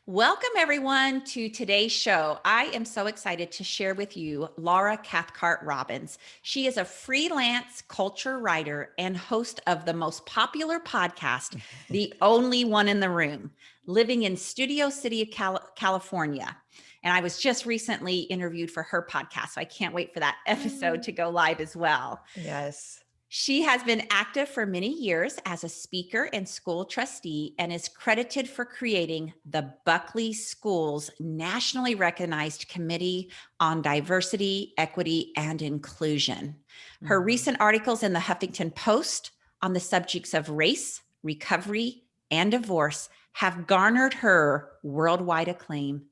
Welcome, everyone, to today's show. I am so excited to share with you Laura Cathcart Robbins. She is a freelance culture writer and host of the most popular podcast, The Only One in the Room, living in Studio City, California. And I was just recently interviewed for her podcast, so I can't wait for that episode to go live as well. Yes. She has been active for many years as a speaker and school trustee and is credited for creating the Buckley School's nationally recognized Committee on Diversity, Equity, and Inclusion. Her recent articles in the Huffington Post on the subjects of race, recovery, and divorce have garnered her worldwide acclaim.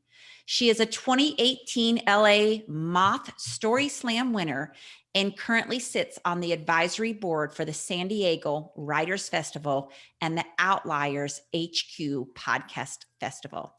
She is a 2018 LA Moth Story Slam winner and currently sits on the advisory board for the San Diego Writers Festival and the Outliers HQ Podcast Festival.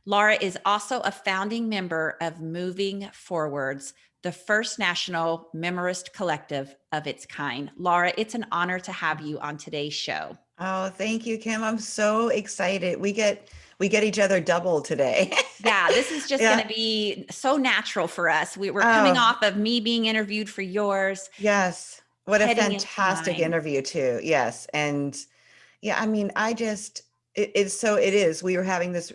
Laura is also a founding member of Moving Forwards, the first national memorist collective of its kind. Laura, it's an honor to have you on today's show. Oh, thank you, Kim. I'm so excited. We get each other double today. Yeah, this is just going Yeah. to be so natural for us. We're coming Oh, off of me being interviewed for yours, yes. What a heading into fantastic mine. interview too. Yes. And yeah, I mean, it is. We were having this,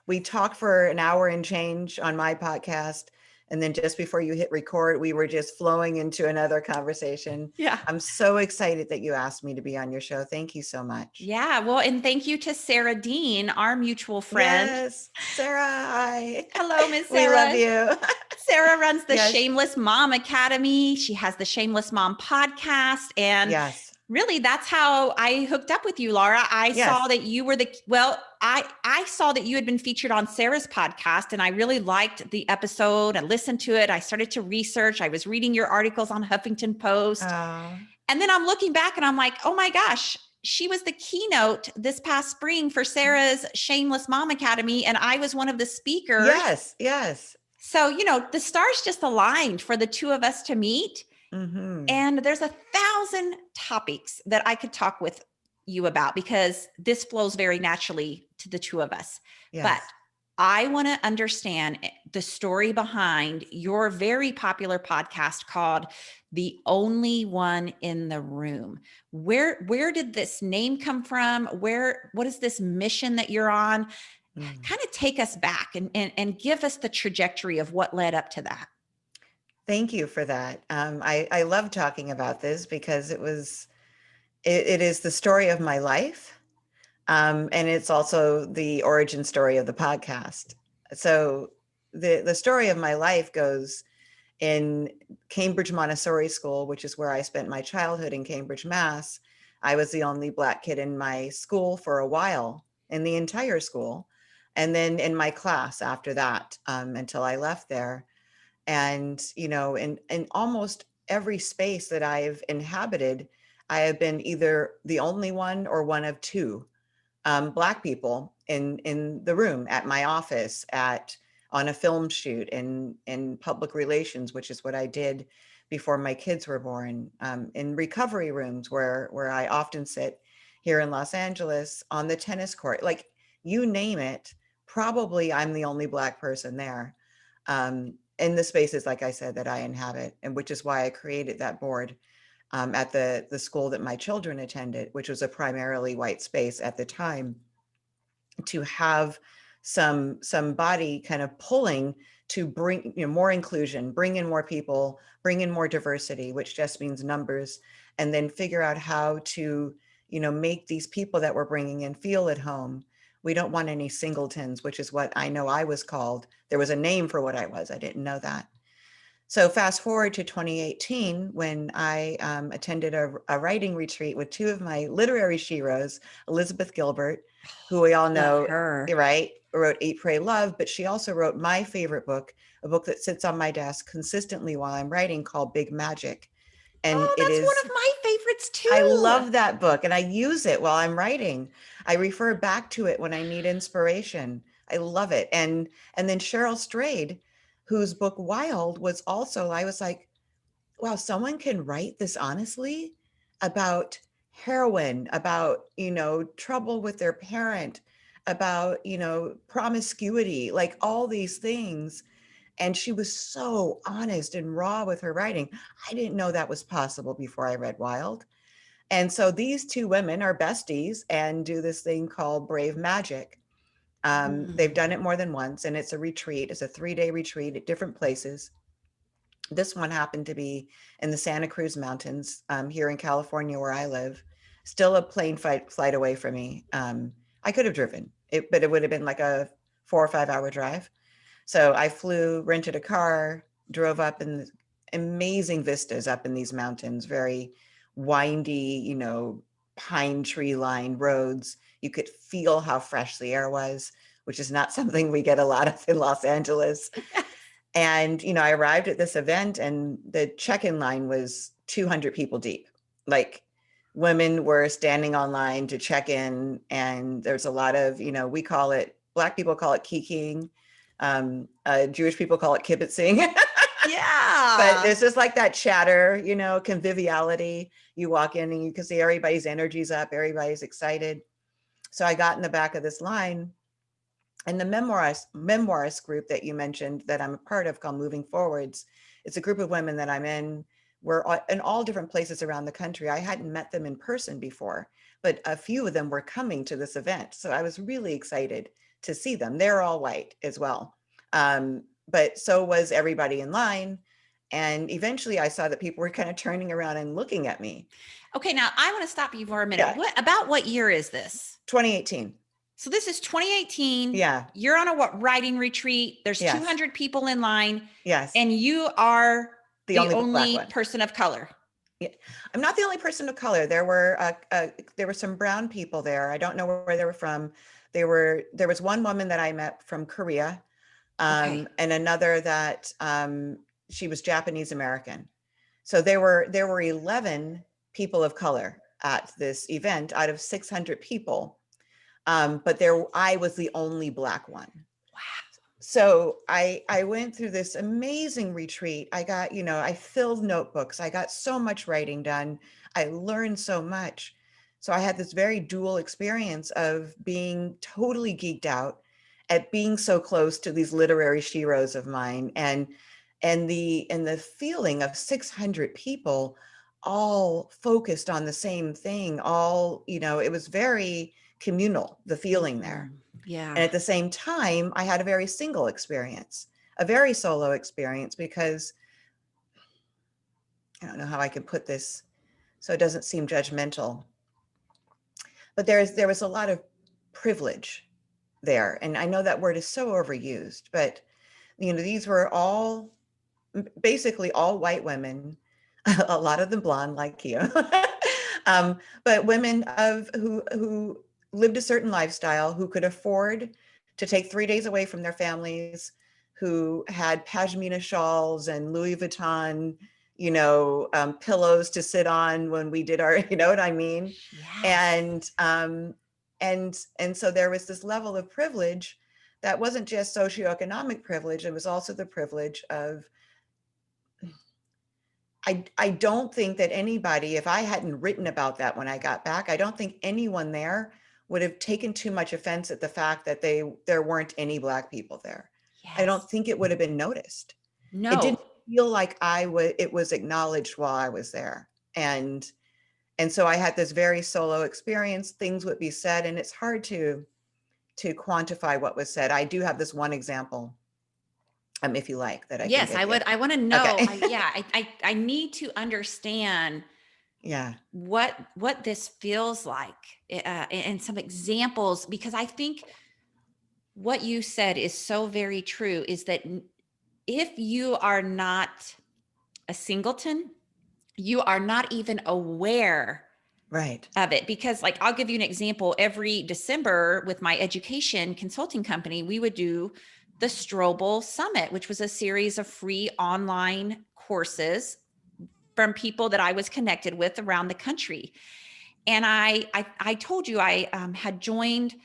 we talked for an hour and change on my podcast. And then just before you hit record, we were just flowing into another conversation. Yeah. I'm so excited that you asked me to be on your show. Thank you so much. Yeah, well, and thank you to Sarah Dean, our mutual friend. Yes, Sarah, hi. Hello, Miss We love Sarah. you. Sarah runs the Yes, Shameless Mom Academy. She has the Shameless Mom podcast. And yes, really, that's how I hooked up with you, Laura. I saw yes. that you were I saw that you had been featured on Sarah's podcast, and I really liked the episode. I listened to it. I started to research. I was reading your articles on Huffington Post. Oh, And then I'm looking back and I'm like, oh my gosh, she was the keynote this past spring for Sarah's Shameless Mom Academy. And I was one of the speakers. yes, yes. So, the stars just aligned for the two of us to meet. Mm-hmm. And there's 1,000 topics that I could talk with you about because this flows very naturally to the two of us. But Yes. I want to understand the story behind your very popular podcast called The Only One in the Room. Where did this name come from? What is this mission that you're on? Mm. Kind of take us back and give us the trajectory of what led up to that. Thank you for that. I love talking about this because it is the story of my life. And it's also the origin story of the podcast. So the story of my life goes in Cambridge Montessori School, which is where I spent my childhood in Cambridge, Mass. I was the only Black kid in my school for a while, in the entire school, and then in my class after that, until I left there. And, in almost every space that I've inhabited, I have been either the only one or one of two Black people in the room, at my office, on a film shoot, in public relations, which is what I did before my kids were born, in recovery rooms where I often sit here in Los Angeles, on the tennis court, like you name it. Probably I'm the only Black person there, in the spaces, like I said, that I inhabit, and which is why I created that board, at the school that my children attended, which was a primarily white space at the time, to have somebody kind of pulling to bring more inclusion, bring in more people, bring in more diversity, which just means numbers, and then figure out how to make these people that we're bringing in feel at home. We don't want any singletons, which is what I know I was called. There was a name for what I was. I didn't know that. So fast forward to 2018, when I attended a writing retreat with two of my literary sheroes, Elizabeth Gilbert, who we all Love know, her. right, wrote Eat, Pray, Love, but she also wrote my favorite book, a book that sits on my desk consistently while I'm writing, called Big Magic. And Oh, it that's one is, of my favorites I too. love that book and I use it while I'm writing. I refer back to it when I need inspiration. I love it. And then Cheryl Strayed, whose book Wild was also, I was like, wow, someone can write this honestly about heroin, about, trouble with their parent, about, promiscuity, like all these things. And she was so honest and raw with her writing. I didn't know that was possible before I read Wild. And so these two women are besties and do this thing called Brave Magic. They've Mm. done it more than once, and it's a retreat. It's a 3-day retreat at different places. This one happened to be in the Santa Cruz Mountains, here in California, where I live. Still a plane flight away from me. I could have driven it, but it would have been like a 4 or 5 hour drive. So I flew, rented a car, drove up in amazing vistas up in these mountains, very windy, pine tree lined roads. You could feel how fresh the air was, which is not something we get a lot of in Los Angeles. And, I arrived at this event and the check-in line was 200 people deep. Like, women were standing online to check in, and there's a lot of, Black people call it kikiing. Jewish people call it kibitzing. But Yeah. there's just like that chatter, conviviality. You walk in and you can see everybody's energy's up, everybody's excited. So I got in the back of this line, and the memoirist group that you mentioned that I'm a part of, called Moving Forwards, it's a group of women that I'm in. We're in all different places around the country. I hadn't met them in person before, but a few of them were coming to this event. So I was really excited to see them. They're all white as well. But so was everybody in line. And eventually I saw that people were kind of turning around and looking at me. Okay, now I want to stop you for a minute. Yeah, What year is this? 2018. So this is 2018. Yeah, You're on a writing retreat. There's yes, 200 people in line, yes. and you are The the only Black only one. person of color. Yeah. I'm not the only person of color. There were some brown people there. I don't know where they were from. There was one woman that I met from Korea, Okay. and another that, she was Japanese American. So there were 11 people of color at this event out of 600 people. But I was the only Black one. Wow. So I went through this amazing retreat. I filled notebooks. I got so much writing done. I learned so much. So I had this very dual experience of being totally geeked out at being so close to these literary sheroes of mine, and the feeling of 600 people all focused on the same thing. It was very communal, the feeling there. Mhm. Yeah. And at the same time, I had a very single experience, a very solo experience, because I don't know how I can put this so it doesn't seem judgmental. But there was a lot of privilege there. And I know that word is so overused, but these were basically all white women, a lot of them blonde like you, but women who lived a certain lifestyle, who could afford to take 3 days away from their families, who had pashmina shawls and Louis Vuitton, pillows to sit on when we did our, you know what I mean? Yes. And so there was this level of privilege that wasn't just socioeconomic privilege. It was also the privilege of, I don't think that anybody, if I hadn't written about that when I got back, I don't think anyone there would have taken too much offense at the fact that there weren't any Black people there. I don't Yes. think it would have been noticed. It didn't No. feel like it was acknowledged while I was there. And so I had this very solo experience. Things would be said, and it's hard to quantify what was said. I do have this one example, if you like, that I can Yes, give you. I want to know. Okay. I need to understand Yeah. what this feels like, and some examples, because I think what you said is so very true, is that if you are not a singleton, you are not even aware Right. of it. Because, like, I'll give you an example. Every December with my education consulting company, we would do the Strobel Summit, which was a series of free online courses from people that I was connected with around the country. And I told you I had joined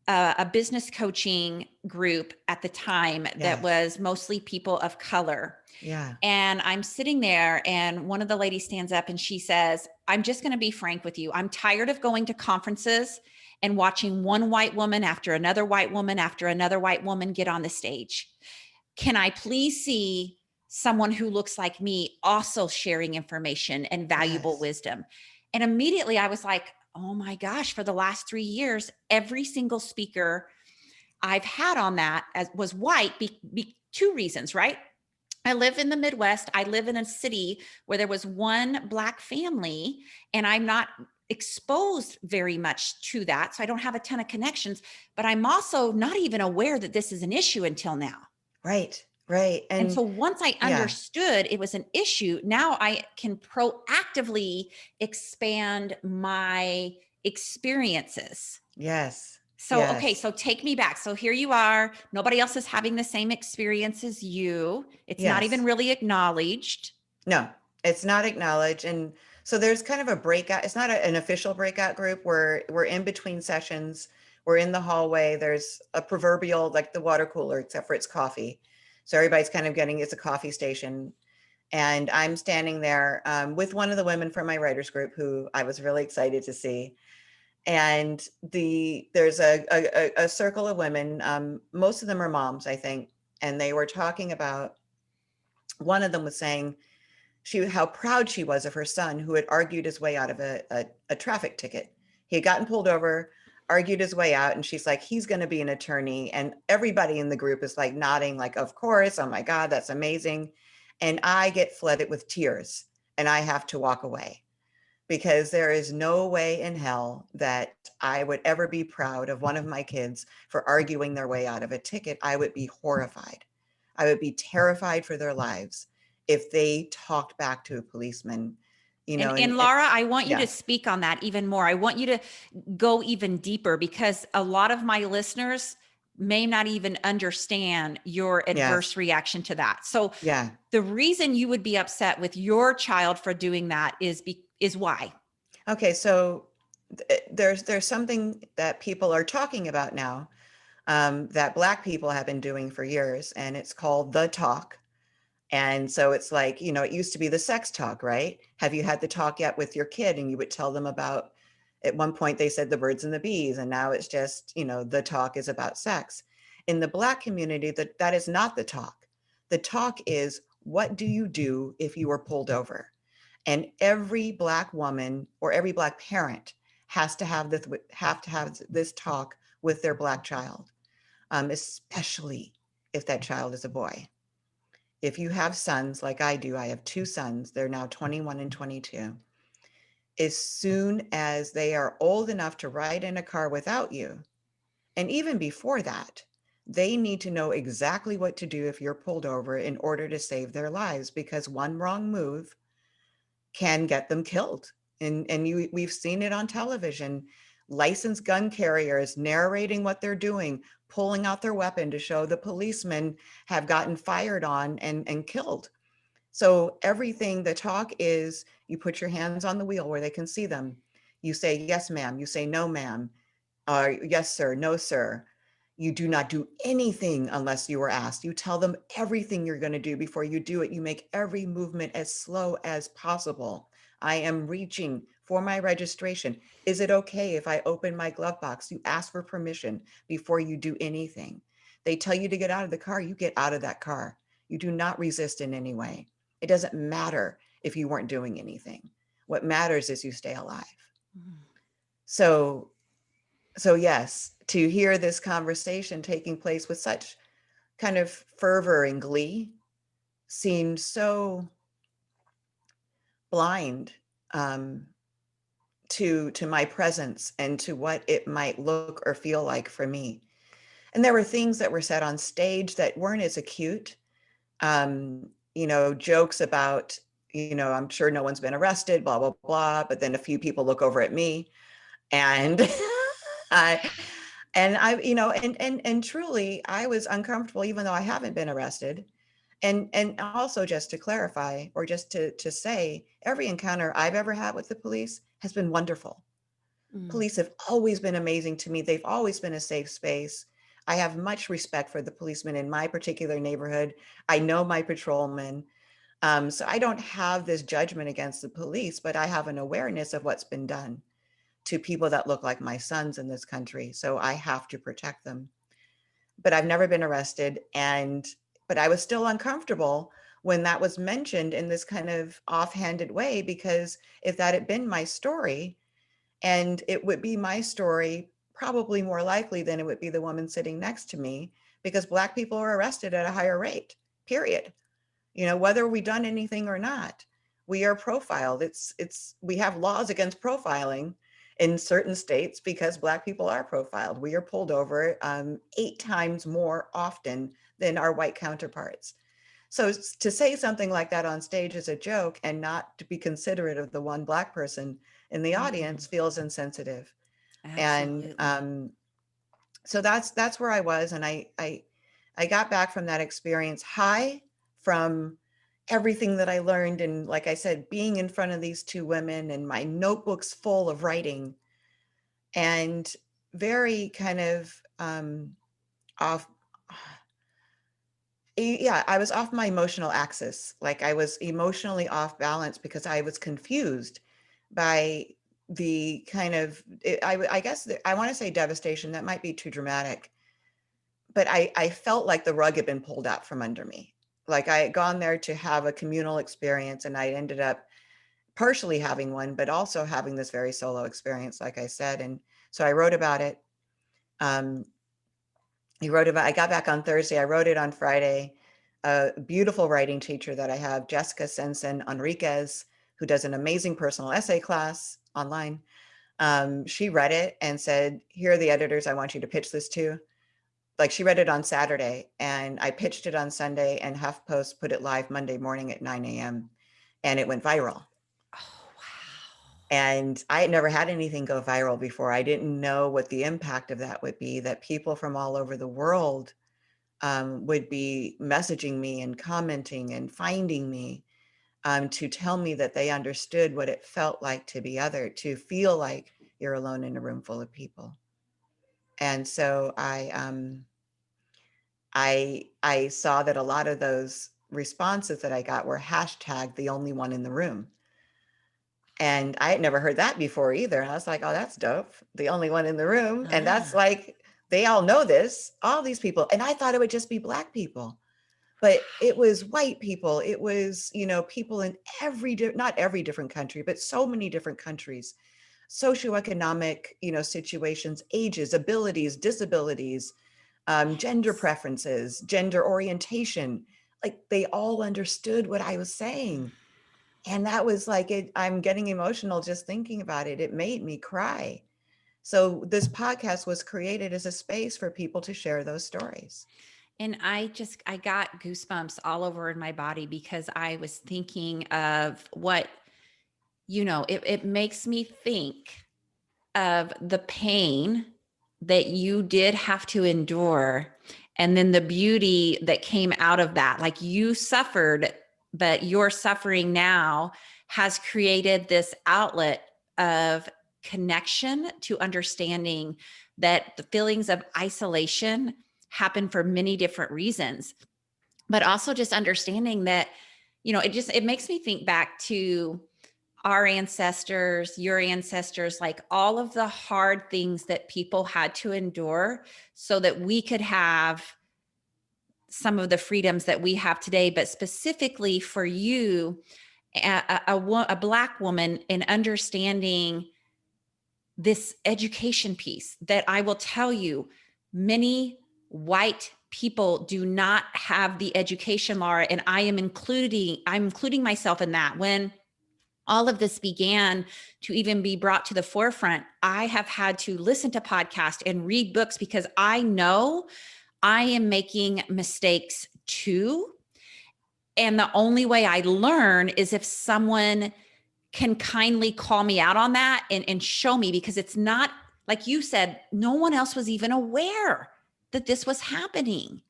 a business coaching group at the time that Yes. was mostly people of color. Yeah. And I'm sitting there, and one of the ladies stands up and she says, I'm just going to be frank with you. I'm tired of going to conferences and watching one white woman after another white woman after another white woman get on the stage. Can I please see someone who looks like me also sharing information and valuable Yes. wisdom? And immediately I was like, oh my gosh, for the last 3 years, every single speaker I've had on that was white, two reasons, right? I live in the Midwest. I live in a city where there was one Black family, and I'm not exposed very much to that. So I don't have a ton of connections, but I'm also not even aware that this is an issue until now. Right. Right. And And so once I yeah. understood it was an issue, now I can proactively expand my experiences. Yes. So, okay, Yes. so take me back. So here you are. Nobody else is having the same experience as you. It's not even Yes. really acknowledged. No, it's not acknowledged. And so there's kind of a breakout. It's not an official breakout group. We're in between sessions. We're in the hallway. There's a proverbial, like the water cooler, except for it's coffee. So everybody's kind of getting, it's a coffee station. And I'm standing there with one of the women from my writers group who I was really excited to see. And there's a circle of women. Most of them are moms, I think. And they were talking about, one of them was saying, how proud she was of her son who had argued his way out of a traffic ticket. He had gotten pulled over, argued his way out, and she's like, he's going to be an attorney. And everybody in the group is like nodding, like, of course, oh my God, that's amazing. And I get flooded with tears and I have to walk away because there is no way in hell that I would ever be proud of one of my kids for arguing their way out of a ticket. I would be horrified. I would be terrified for their lives if they talked back to a policeman, And Laura, I want you to yeah, speak on that even more. I want you to go even deeper because a lot of my listeners may not even understand your yes, adverse reaction to that. So yeah. the reason you would be upset with your child for doing that is why. Okay, so there's something that people are talking about now that Black people have been doing for years, and it's called the talk. And so it's like, it used to be the sex talk, right? Have you had the talk yet with your kid? And you would tell them about, at one point they said the birds and the bees, and now it's just, the talk is about sex. In the Black community, that is not the talk. The talk is, what do you do if you are pulled over? And every Black woman or every Black parent has to have this talk with their Black child, especially if that child is a boy. If you have sons like I do, I have two sons, they're now 21 and 22. As soon as they are old enough to ride in a car without you, and even before that, they need to know exactly what to do if you're pulled over in order to save their lives, because one wrong move can get them killed. And we've seen it on television. Licensed gun carriers narrating what they're doing, pulling out their weapon to show the policemen have gotten fired on and killed. So everything, the talk is, you put your hands on the wheel where they can see them. You say, yes, ma'am. You say, no, ma'am. Yes, sir. No, sir. You do not do anything unless you are asked. You tell them everything you're going to do before you do it. You make every movement as slow as possible. I am reaching for my registration. Is it okay if I open my glove box? You ask for permission before you do anything. They tell you to get out of the car. You get out of that car. You do not resist in any way. It doesn't matter if you weren't doing anything. What matters is you stay alive. So yes, to hear this conversation taking place with such kind of fervor and glee seemed so blind um, to my presence and to what it might look or feel like for me. And there were things that were said on stage that weren't as acute. Jokes about, I'm sure no one's been arrested, blah, blah, blah. But then a few people look over at me and I, and truly I was uncomfortable, even though I haven't been arrested. And also, just to clarify, or just to say, every encounter I've ever had with the police has been wonderful. Mm. Police have always been amazing to me. They've always been a safe space. I have much respect for the policemen in my particular neighborhood. I know my patrolmen. So I don't have this judgment against the police, but I have an awareness of what's been done to people that look like my sons in this country. So I have to protect them. But I've never been arrested. But I was still uncomfortable when that was mentioned in this kind of offhanded way, because if that had been my story, and it would be my story probably more likely than it would be the woman sitting next to me, because Black people are arrested at a higher rate, period. Whether we done anything or not, we are profiled. We have laws against profiling in certain states because Black people are profiled. We are pulled over 8 times more often than our white counterparts. So to say something like that on stage is a joke and not to be considerate of the one Black person in the audience feels insensitive. And Absolutely. so that's where I was. And I got back from that experience high from everything that I learned. And like I said, being in front of these 2 women and my notebooks full of writing, and very kind of off. Yeah, I was off my emotional axis. Like I was emotionally off balance because I was confused by the kind of, I guess I want to say devastation. That might be too dramatic, but I felt like the rug had been pulled out from under me. Like I had gone there to have a communal experience, and I ended up partially having one, but also having this very solo experience, like I said. And so I wrote about it. Um, I got back on Thursday. I wrote it on Friday. A beautiful writing teacher that I have, Jessica Sensen Enriquez, who does an amazing personal essay class online. She read it and said, here are the editors I want you to pitch this to. Like she read it on Saturday and I pitched it on Sunday, and HuffPost put it live Monday morning at 9 a.m. and it went viral. Oh, wow. And I had never had anything go viral before. I didn't know what the impact of that would be, that people from all over the world would be messaging me and commenting and finding me to tell me that they understood what it felt like to be other, to feel like you're alone in a room full of people. And so I saw that a lot of those responses that I got were hashtag the only one in the room. And I had never heard that before either. And I was like, oh, that's dope. The only one in the room. And that's Ah, like, they all know this, all these people. And I thought it would just be Black people, but it was white people. It was, people in not every different country, but so many different countries, socioeconomic, situations, ages, abilities, disabilities, gender yes. preferences, gender orientation. Like they all understood what I was saying. And that was like it. I'm getting emotional just thinking about it. It made me cry. So this podcast was created as a space for people to share those stories. And I got goosebumps all over in my body because I was thinking of what, it makes me think of the pain that you did have to endure, and then the beauty that came out of that. Like you suffered, but your suffering now has created this outlet of connection to understanding that the feelings of isolation happen for many different reasons, but also just understanding that, it makes me think back to our ancestors, your ancestors, like all of the hard things that people had to endure so that we could have some of the freedoms that we have today. But specifically for you, a Black woman, in understanding this education piece, that I will tell you, many white people do not have the education, Laura, and I'm including myself in that. When all of this began to even be brought to the forefront, I have had to listen to podcasts and read books because I know I am making mistakes too. And the only way I learn is if someone can kindly call me out on that and show me, because it's not, like you said, no one else was even aware that this was happening.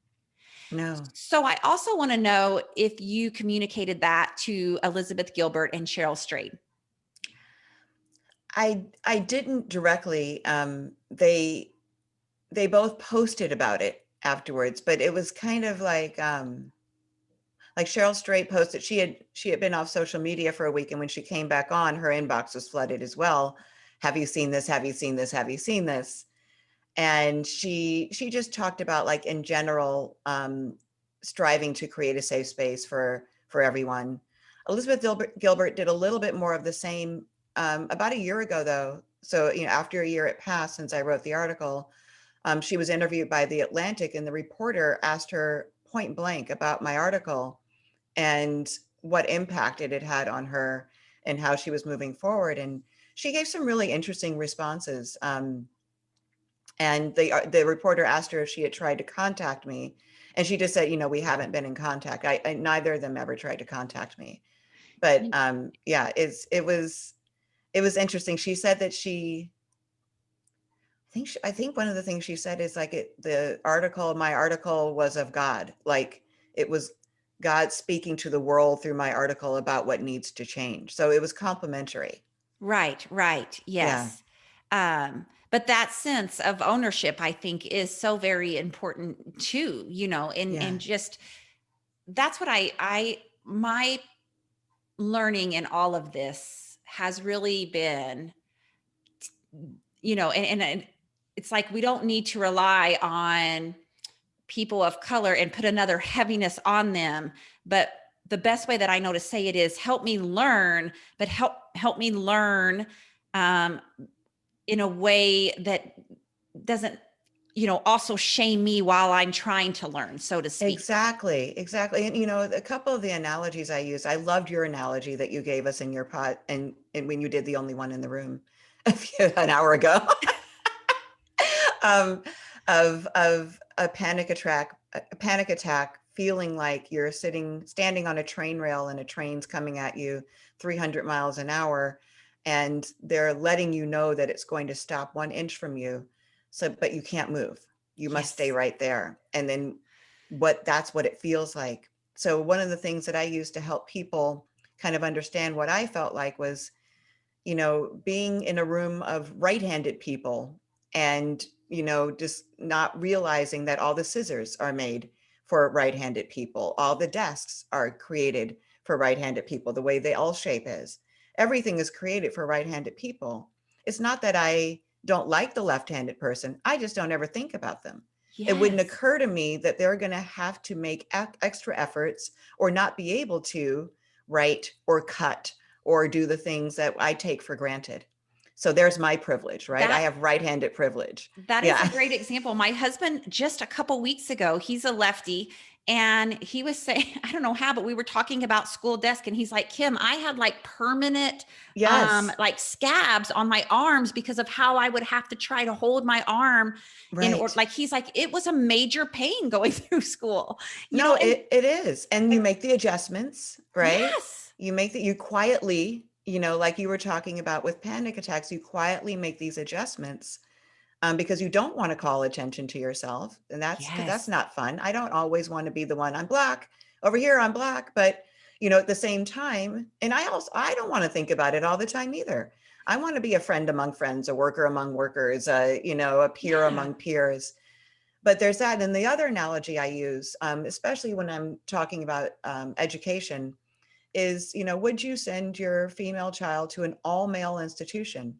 No, So I also want to know if you communicated that to Elizabeth Gilbert and Cheryl Strayed. I didn't directly. They they both posted about it afterwards, but it was kind of like Cheryl Strayed posted, she had been off social media for a week, and when she came back on, her inbox was flooded as well. Have you seen this? Have you seen this? Have you seen this? And she just talked about, like, in general, striving to create a safe space for everyone. Elizabeth Gilbert did a little bit more of the same about a year ago, though. So, after a year had passed since I wrote the article, she was interviewed by The Atlantic, and the reporter asked her point blank about my article and what impact it had had on her and how she was moving forward. And she gave some really interesting responses. And the reporter asked her if she had tried to contact me, and she just said, we haven't been in contact. I neither of them ever tried to contact me. But yeah, it was interesting. She said that I think one of the things she said is, like, my article was of God. Like, it was God speaking to the world through my article about what needs to change. So it was complimentary. Right, right. Yeah. Yes. But that sense of ownership, I think, is so very important too, Yeah. and just that's what my learning in all of this has really been, and it's like we don't need to rely on people of color and put another heaviness on them. But the best way that I know to say it is help me learn, but help me learn um, in a way that doesn't, also shame me while I'm trying to learn, so to speak. Exactly. Exactly. And a couple of the analogies I use, I loved your analogy that you gave us in your pod, and when you did The Only One in the Room an hour ago. um, of a panic attack, feeling like you're standing on a train rail and a train's coming at you 300 miles an hour, and they're letting you know that it's going to stop 1 inch from you. So, but you can't move. You must stay Yes. right there. And then that's what it feels like. So one of the things that I use to help people kind of understand what I felt like was, being in a room of right-handed people, and, just not realizing that all the scissors are made for right-handed people. All the desks are created for right-handed people, the way the L shape is. Everything is created for right-handed people. It's not that I don't like the left-handed person. I just don't ever think about them. It wouldn't Yes. occur to me that they're going to have to make extra efforts or not be able to write or cut or do the things that I take for granted. So there's my privilege, right? I That have right-handed privilege. That is a Yeah. great example. My husband, just a couple weeks ago, he's a lefty, and he was saying, I don't know how, but we were talking about school desk, and he's like, Kim, I had like permanent Yes. like scabs on my arms because of how I would have to try to hold my arm in order, Right. like, he's like, it was a major pain going through school, No, and it is. And you make the adjustments, right? yes. You quietly, like you were talking about with panic attacks, you quietly make these adjustments, because you don't want to call attention to yourself. And because that's Yes. not fun. I don't always want to be the one, I'm black over here, I'm black. But, at the same time, and I don't want to think about it all the time either. I want to be a friend among friends, a worker among workers, a peer Yeah. among peers. But there's that. And the other analogy I use, especially when I'm talking about education, is, would you send your female child to an all male institution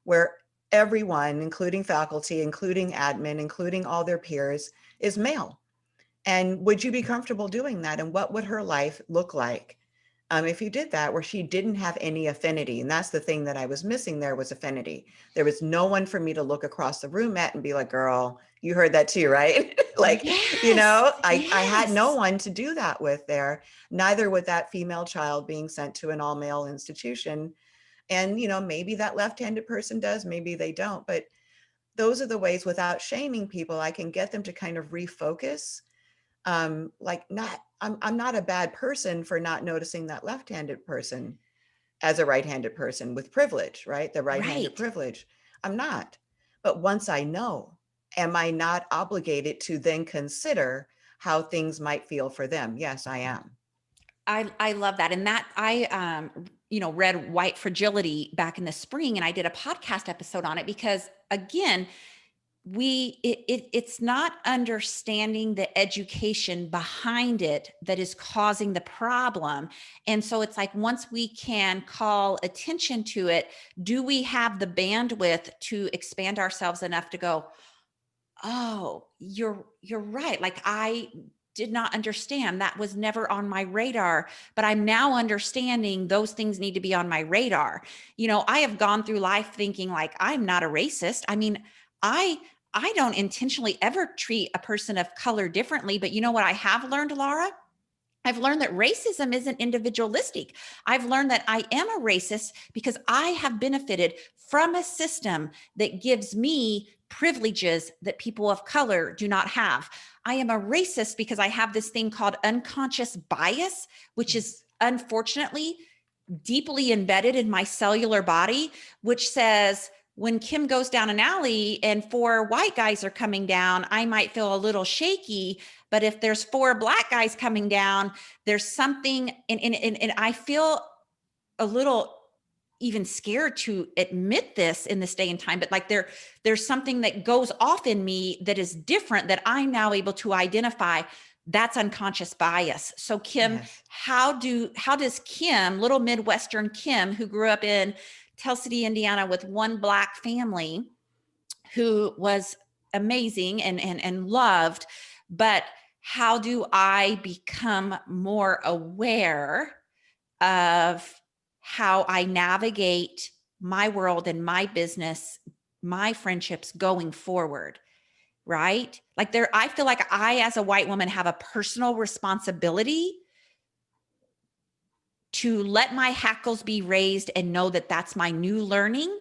where everyone, including faculty, including admin, including all their peers, is male? And would you be comfortable doing that? And what would her life look like if you did that, where she didn't have any affinity? And that's the thing that I was missing there, was affinity. There was no one for me to look across the room at and be like, girl, you heard that too, right? Like, Yes. I had no Yes. one to do that with there. Neither would that female child being sent to an all male institution. And, maybe that left-handed person does, maybe they don't. But those are the ways, without shaming people, I can get them to kind of refocus. Like, I'm not a bad person for not noticing that left-handed person as a right-handed person with privilege, right? The right-handed Right. privilege. I'm not. But once I know, am I not obligated to then consider how things might feel for them? Yes, I am. I love that. And that I read White Fragility back in the spring, and I did a podcast episode on it because, again, it's not understanding the education behind it that is causing the problem. And so it's like, once we can call attention to it, do we have the bandwidth to expand ourselves enough to go, oh, you're right. Like, I did not understand, that was never on my radar, but I'm now understanding those things need to be on my radar. I have gone through life thinking like, I'm not a racist. I mean, I I don't intentionally ever treat a person of color differently, but you know what I have learned, Laura? I've learned that racism isn't individualistic. I've learned that I am a racist because I have benefited from a system that gives me privileges that people of color do not have. I am a racist because I have this thing called unconscious bias, which is Yes. unfortunately deeply embedded in my cellular body, which says, when Kim goes down an alley and four white guys are coming down, I might feel a little shaky. But if there's four black guys coming down, there's something, and I feel a little even scared to admit this in this day and time, but like, there's something that goes off in me that is different, that I'm now able to identify. That's unconscious bias. So Kim, Yes. how does Kim, little Midwestern Kim, who grew up in Tell City, Indiana, with one black family, who was amazing and loved, but how do I become more aware of how I navigate my world and my business, my friendships going forward, right? Like, I feel like I, as a white woman, have a personal responsibility to let my hackles be raised and know that that's my new learning,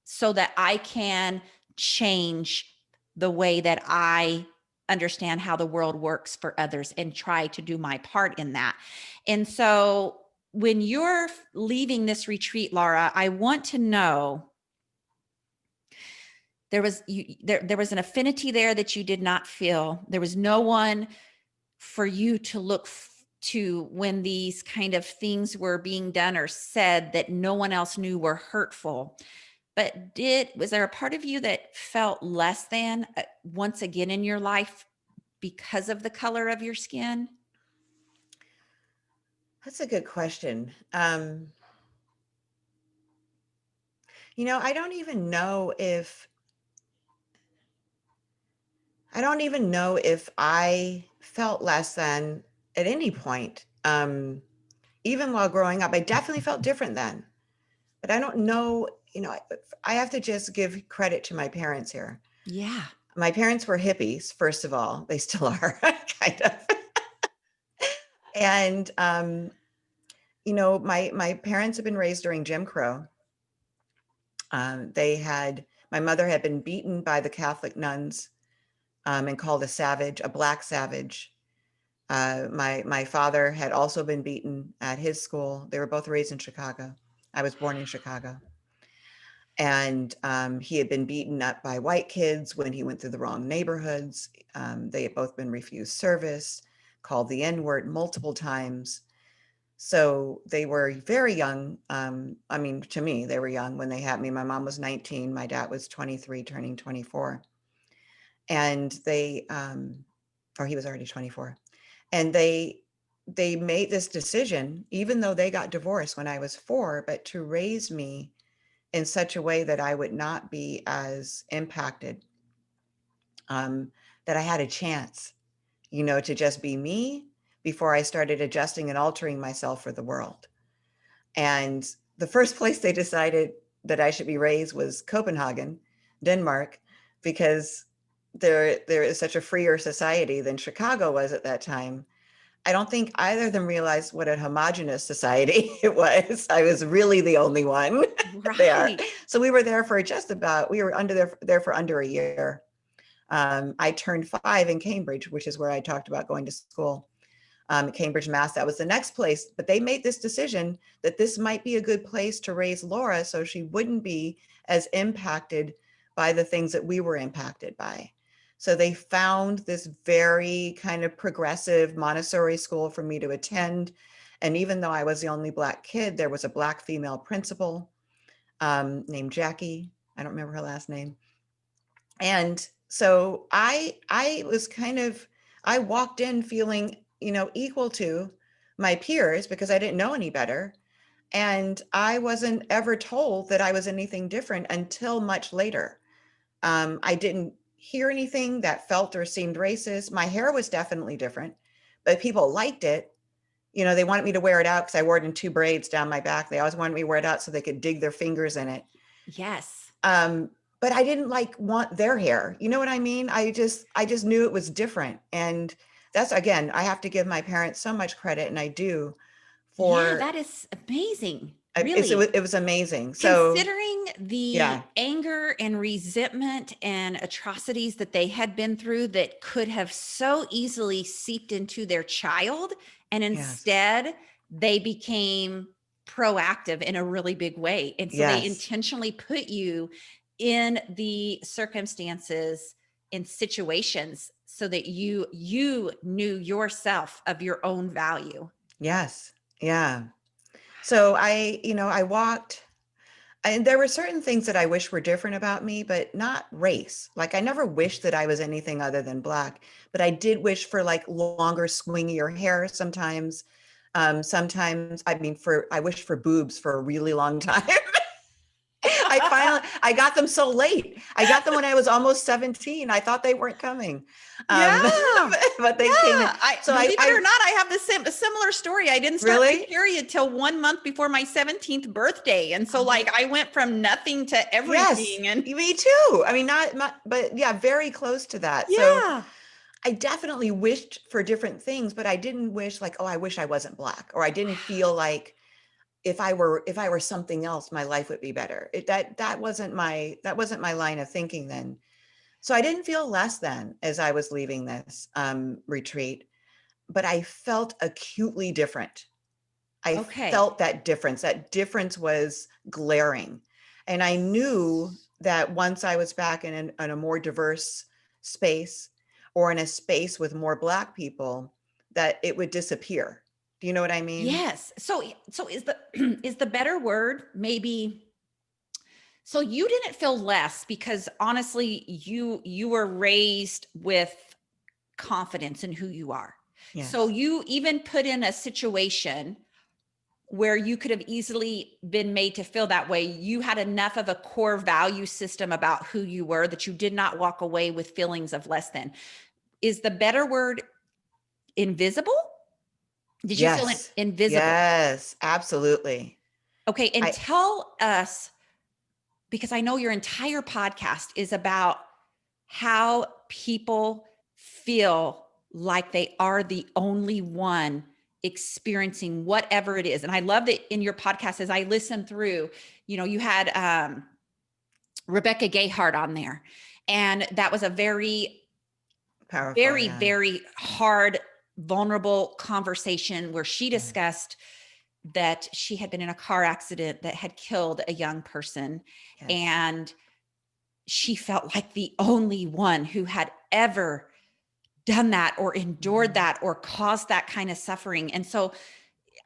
so that I can change the way that I understand how the world works for others and try to do my part in that. And so, when you're leaving this retreat, Laura, I want to know, there was an affinity there that you did not feel. There was no one for you to look to when these kind of things were being done or said that no one else knew were hurtful. But was there a part of you that felt less than, once again in your life, because of the color of your skin? That's a good question. I don't even know if I felt less than at any point. Even while growing up, I definitely felt different then. But I don't know, I have to just give credit to my parents here. Yeah. My parents were hippies, first of all. They still are, kind of. And my parents have been raised during Jim Crow. My mother had been beaten by the Catholic nuns, and called a savage, a black savage. My father had also been beaten at his school. They were both raised in Chicago. I was born in Chicago. And he had been beaten up by white kids when he went through the wrong neighborhoods. They had both been refused service, called the N-word multiple times. So they were very young. To me, they were young when they had me. My mom was 19. My dad was 23, turning 24. And or he was already 24. And they made this decision, even though they got divorced when I was 4, but to raise me in such a way that I would not be as impacted, that I had a chance, to just be me before I started adjusting and altering myself for the world. And the first place they decided that I should be raised was Copenhagen, Denmark, because there is such a freer society than Chicago was at that time. I don't think either of them realized what a homogenous society it was. I was really the only one there. Right. So we were there for under a year. I turned 5 in Cambridge, which is where I talked about going to school. Cambridge, Mass. That was the next place. But they made this decision that this might be a good place to raise Laura so she wouldn't be as impacted by the things that we were impacted by. So they found this very kind of progressive Montessori school for me to attend. And even though I was the only Black kid, there was a Black female principal named Jackie. I don't remember her last name. And So I was kind of, I walked in feeling, equal to my peers because I didn't know any better. And I wasn't ever told that I was anything different until much later. I didn't hear anything that felt or seemed racist. My hair was definitely different, but people liked it. They wanted me to wear it out because I wore it in two braids down my back. They always wanted me to wear it out so they could dig their fingers in it. Yes. But I didn't want their hair. You know what I mean? I just knew it was different. And that's, again, I have to give my parents so much credit, and I do, Yeah, for that is amazing. it Really. was amazing. So Considering the yeah, anger and resentment and atrocities that they had been through that could have so easily seeped into their child, and yes, instead they became proactive in a really big way. And so they yes, intentionally put you in the circumstances and situations so that you knew yourself of your own value. yes, yeah. So I walked, and there were certain things that I wish were different about me, but not race. Like, I never wished that I was anything other than Black, but I did wish for like longer, swingier hair sometimes. Sometimes, I wish for boobs for a really long time. I got them so late. I got them when I was almost 17. I thought they weren't coming. Yeah. But they came in. Yeah. I So believe it or I not, I have the a similar story. I didn't start my really, period till 1 month before my 17th birthday. And so oh, like I went from nothing to yes, everything. And me too. I mean, not, but yeah, very close to that. So yeah. I definitely wished for different things, but I didn't wish like, oh, I wish I wasn't Black, or I didn't feel like if I were something else, my life would be better. That wasn't my line of thinking then. So I didn't feel less than as I was leaving this retreat, but I felt acutely different. I Okay. felt that difference. That difference was glaring. And I knew that once I was back in a more diverse space, or in a space with more Black people, that it would disappear. Do you know what I mean? Yes. So is the is the better word maybe, so you didn't feel less because honestly you were raised with confidence in who you are. So Yes. you even put in a situation where you could have easily been made to feel that way. You had enough of a core value system about who you were that you did not walk away with feelings of less than. Is the better word invisible? Did you feel Yes. invisible? Yes, absolutely. Okay. And I tell us, because I know your entire podcast is about how people feel like they are the only one experiencing whatever it is. And I love that in your podcast, as I listen through, you had Rebecca Gayhart on there. And that was a very, powerful, very, yeah. very hard, vulnerable conversation where she Yeah. discussed that she had been in a car accident that had killed a young person. Yes. And she felt like the only one who had ever done that or endured Mhm. that or caused that kind of suffering. And so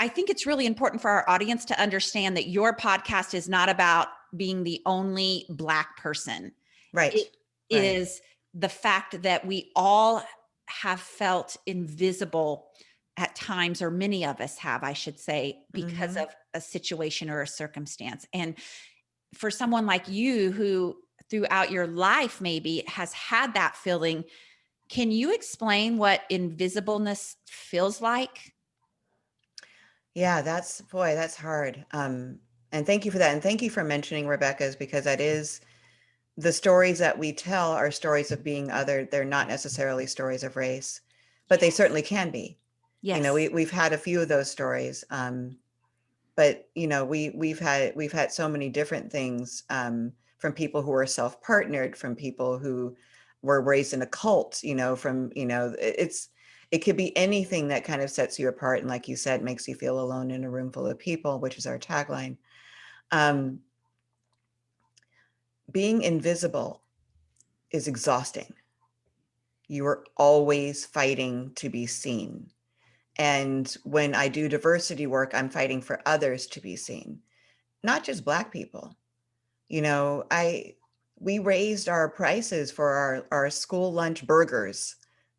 I think it's really important for our audience to understand that your podcast is not about being the only Black person. It Right. Right. is the fact that we all have felt invisible at times, or many of us have, I should say, because Mhm. of a situation or a circumstance. And for someone like you who throughout your life maybe has had that feeling, can you explain what invisibleness feels like? Yeah, that's hard. And thank you for that. And thank you for mentioning Rebecca's, because that is the stories that we tell are stories of being other. They're not necessarily stories of race, but they Yes. certainly can be. Yes. We've had a few of those stories. But we've had so many different things, from people who are self-partnered, from people who were raised in a cult, from it could be anything that kind of sets you apart, and like you said, makes you feel alone in a room full of people, which is our tagline. um, Being invisible is exhausting. You are always fighting to be seen. And when I do diversity work, I'm fighting for others to be seen, not just Black people. You know, I we raised our prices for our school lunch burgers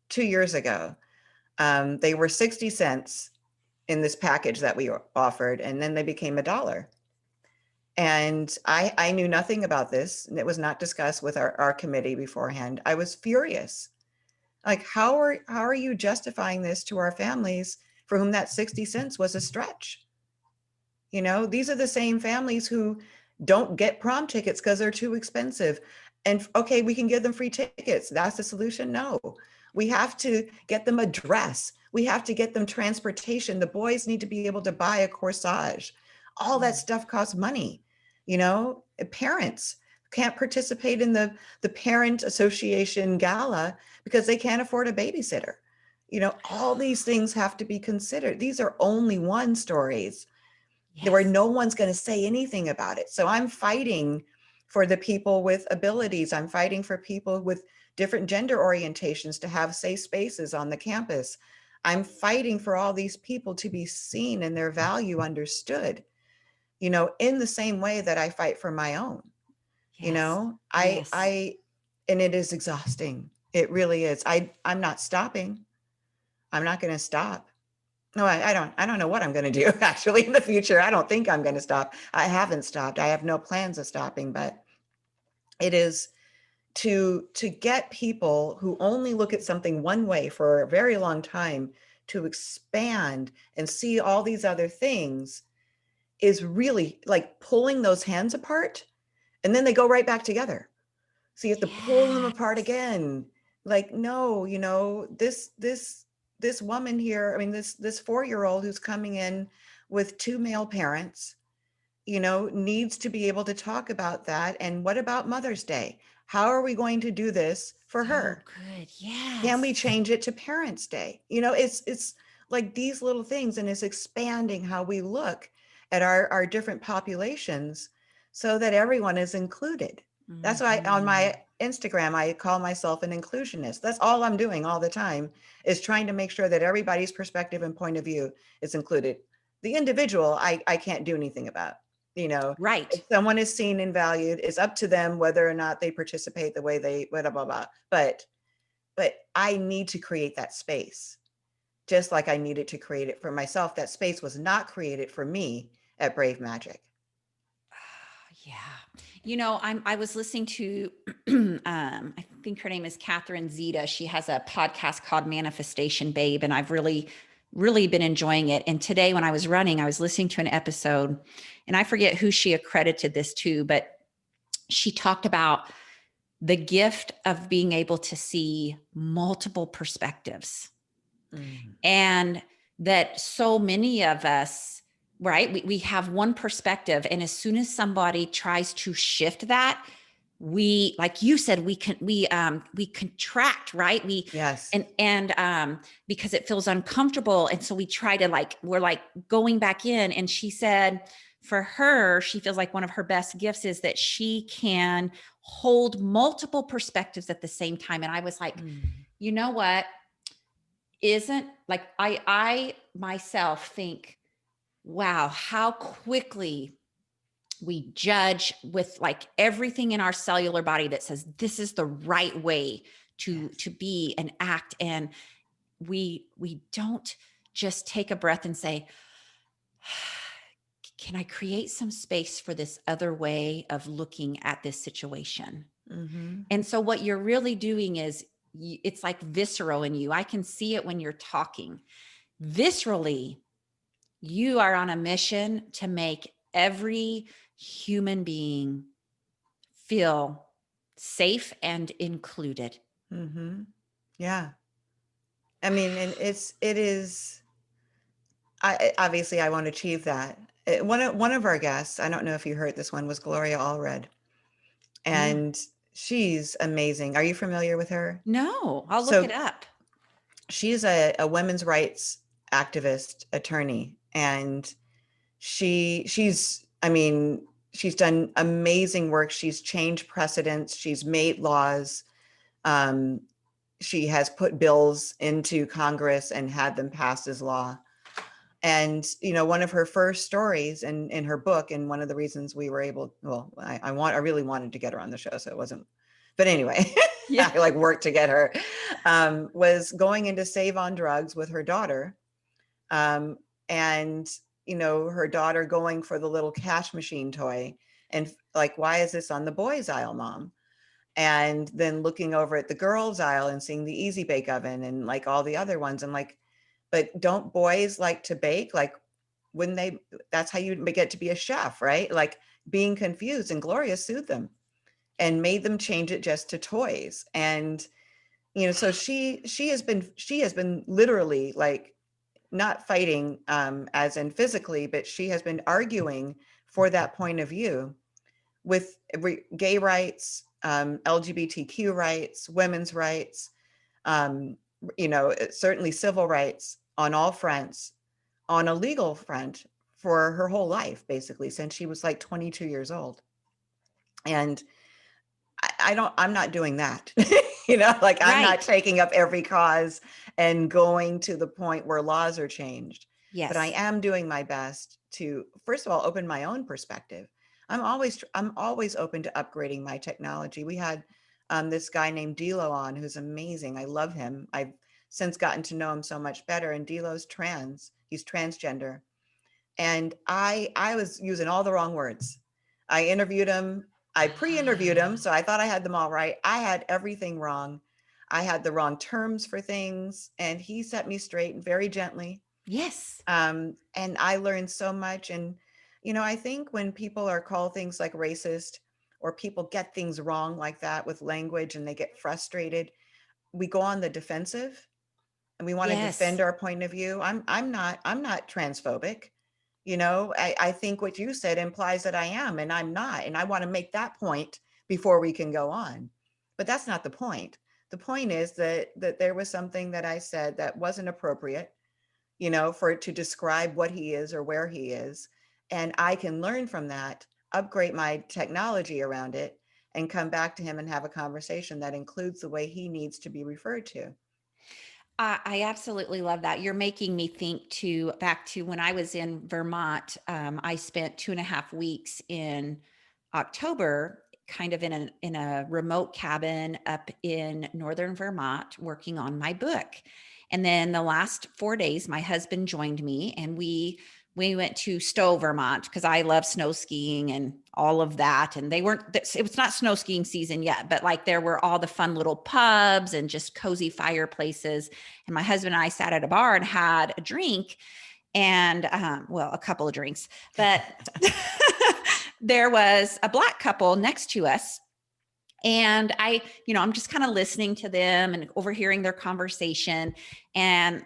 2 years ago. They were 60 cents in this package that we offered, and then they became $1. And I knew nothing about this, and it was not discussed with our committee beforehand. I was furious. Like, how are you justifying this to our families for whom that 60 cents was a stretch? You know, these are the same families who don't get prom tickets because they're too expensive. And okay, we can give them free tickets. That's the solution? No. We have to get them a dress. We have to get them transportation. The boys need to be able to buy a corsage. All that stuff costs money. You know, parents can't participate in the parent association gala because they can't afford a babysitter. You know, all these things have to be considered. These are only one stories where Yes. no one's going to say anything about it. So I'm fighting for the people with abilities. I'm fighting for people with different gender orientations to have safe spaces on the campus. I'm fighting for all these people to be seen and their value understood, you know, in the same way that I fight for my own. You Yes. know, Yes. and it is exhausting. It really is. I'm not stopping. I'm not going to stop. No, I don't know what I'm going to do actually in the future. I don't think I'm going to stop. I haven't stopped. I have no plans of stopping, but it is to get people who only look at something one way for a very long time to expand and see all these other things is really like pulling those hands apart, and then they go right back together. So you have to pull them apart Yes. again. Like, no, you know, this woman here, I mean, this 4-year-old who's coming in with 2 male parents, you know, needs to be able to talk about that. And what about Mother's Day? How are we going to do this for So her? good. Can we Yes. change it to Parents' Day? You know, it's like these little things, and it's expanding how we look at our different populations so that everyone is included. That's why on Mhm. my Instagram, I call myself an inclusionist. That's all I'm doing all the time, is trying to make sure that everybody's perspective and point of view is included. The individual, I can't do anything about. You know, if Right. someone is seen and valued, it's up to them whether or not they participate the way they blah blah blah. But I need to create that space, just like I needed to create it for myself. That space was not created for me at Brave Magic. Yeah. You know, I was listening to I think her name is Catherine Zeta. She has a podcast called Manifestation Babe, and I've really been enjoying it. And today when I was running, I was listening to an episode, and I forget who she accredited this to, but she talked about the gift of being able to see multiple perspectives. Mm. And that so many of us, right, we have one perspective, and as soon as somebody tries to shift that, we, like you said, we contract, right, we Yes. and because it feels uncomfortable, and so we try to, like, we're like going back in. And she said for her, she feels like one of her best gifts is that she can hold multiple perspectives at the same time. And I was like, Mm. you know what, isn't, like, I myself think, wow, how quickly we judge with like everything in our cellular body that says this is the right way Yes. to be and act. And we don't just take a breath and say, can I create some space for this other way of looking at this situation? Hmm. And so what you're really doing is, it's like visceral in you. I can see it when you're talking. Viscerally, you are on a mission to make every human being feel safe and included. Hmm. Yeah. I mean, and it is. Obviously I want to achieve that. One of our guests, I don't know if you heard this one, was Gloria Allred, Mm. and she's amazing. Are you familiar with her? No, I'll look it So up. she's a women's rights activist attorney, and she's I mean, she's done amazing work. She's changed precedents, she's made laws. um, she has put bills into Congress and had them passed as law. And, one of her first stories in her book, and one of the reasons we were able, well, I really wanted to get her on the show, so it wasn't, but anyway, Yeah. I like worked to get her, was going into Save on Drugs with her daughter. Um, and, her daughter going for the little cash machine toy and like, why is this on the boys aisle, mom? And then looking over at the girls aisle and seeing the Easy Bake Oven and like all the other ones. And like, but don't boys like to bake? Like, wouldn't they, that's how you get to be a chef, right? Like being confused. And Gloria sued them and made them change it just to toys. And, so she has been literally like not fighting as in physically, but she has been arguing for that point of view with gay rights, LGBTQ rights, women's rights, certainly civil rights on all fronts, on a legal front for her whole life, basically, since she was like 22 years old. And I'm not doing that. Like I'm Right. not taking up every cause and going to the point where laws are changed. But I Yes. am doing my best to, first of all, open my own perspective. I'm always open to upgrading my technology. We had this guy named Dilo on, who's amazing. I love him. I've since gotten to know him so much better. And Dilo's trans. He's transgender. And I was using all the wrong words. I interviewed him. I pre-interviewed him, so I thought I had them all right. I had everything wrong. I had the wrong terms for things, and he set me straight very gently. Yes. And I learned so much. And I think when people are called things like racist, or people get things wrong like that with language, and they get frustrated, we go on the defensive and we want to defend Yes. our point of view. I'm not transphobic. I think what you said implies that I am, and I'm not. And I want to make that point before we can go on. But that's not the point. The point is that there was something that I said that wasn't appropriate, for it to describe what he is or where he is. And I can learn from that, upgrade my technology around it, and come back to him and have a conversation that includes the way he needs to be referred to. I absolutely love that. You're making me think back to when I was in Vermont. I spent 2.5 weeks in October, kind of in a remote cabin up in northern Vermont, working on my book. And then the last 4 days, my husband joined me, and we went to Stowe, Vermont, because I love snow skiing and all of that. And it was not snow skiing season yet, but like there were all the fun little pubs and just cozy fireplaces. And my husband and I sat at a bar and had a drink and, well, a couple of drinks, but there was a Black couple next to us. And I'm just kind of listening to them and overhearing their conversation. And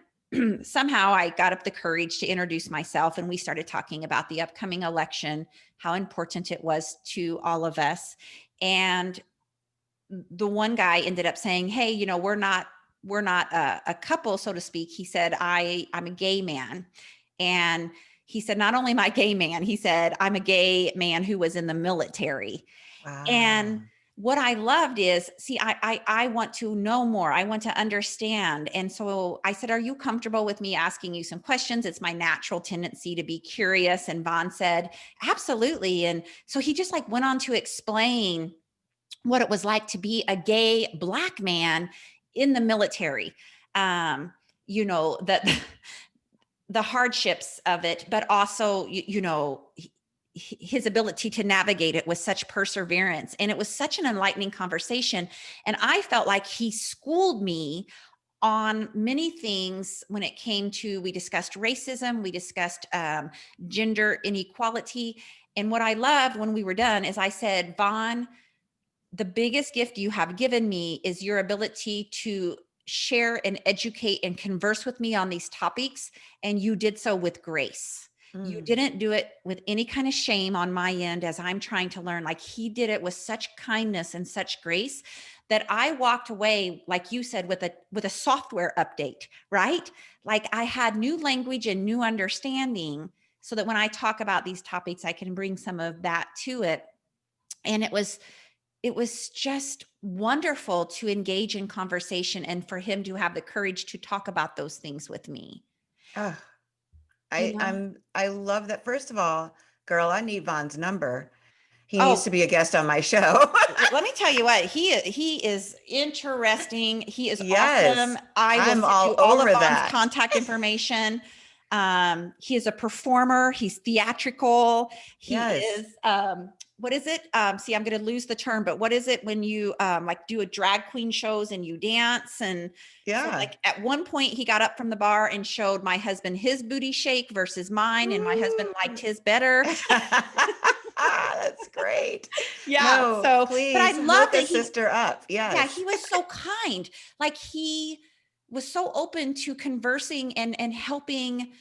somehow I got up the courage to introduce myself, and we started talking about the upcoming election, how important it was to all of us. And the one guy ended up saying, "Hey, we're not a couple, so to speak." He said, I'm a gay man. And he said, not only am I a gay man, he said, I'm a gay man who was in the military. And Wow. what I loved is, see, I want to know more. I want to understand. And so I said, are you comfortable with me asking you some questions? It's my natural tendency to be curious. And Vaughn said, absolutely. And so he just like went on to explain what it was like to be a gay Black man in the military. That the hardships of it, but also, his ability to navigate it with such perseverance. And it was such an enlightening conversation. And I felt like he schooled me on many things when it came to, we discussed racism, we discussed gender inequality. And what I loved when we were done is I said, Vaughn, the biggest gift you have given me is your ability to share and educate and converse with me on these topics. And you did so with grace. You Mm. didn't do it with any kind of shame on my end as I'm trying to learn. Like he did it with such kindness and such grace that I walked away, like you said, with a software update, right? Like I had new language and new understanding so that when I talk about these topics, I can bring some of that to it. And it was just wonderful to engage in conversation and for him to have the courage to talk about those things with me. Oh, you know? I love that. First of all, girl, I need Von's number. He needs to Oh, be a guest on my show. let me tell you what, he is interesting. He is awesome. Yes, I will I'm send all you all of over Vaughn's that. contact information. He is a performer. He's theatrical. He Yes. is, what is it? See, I'm going to lose the term, but what is it when you like do a drag queen shows and you dance? And so Yeah. like at one point he got up from the bar and showed my husband his booty shake versus mine. And my husband liked Ooh. his better. That's great. Yeah. No, So, but I please love hook that a he, sister up. yeah, he Yes. was so kind. Like he was so open to conversing and helping.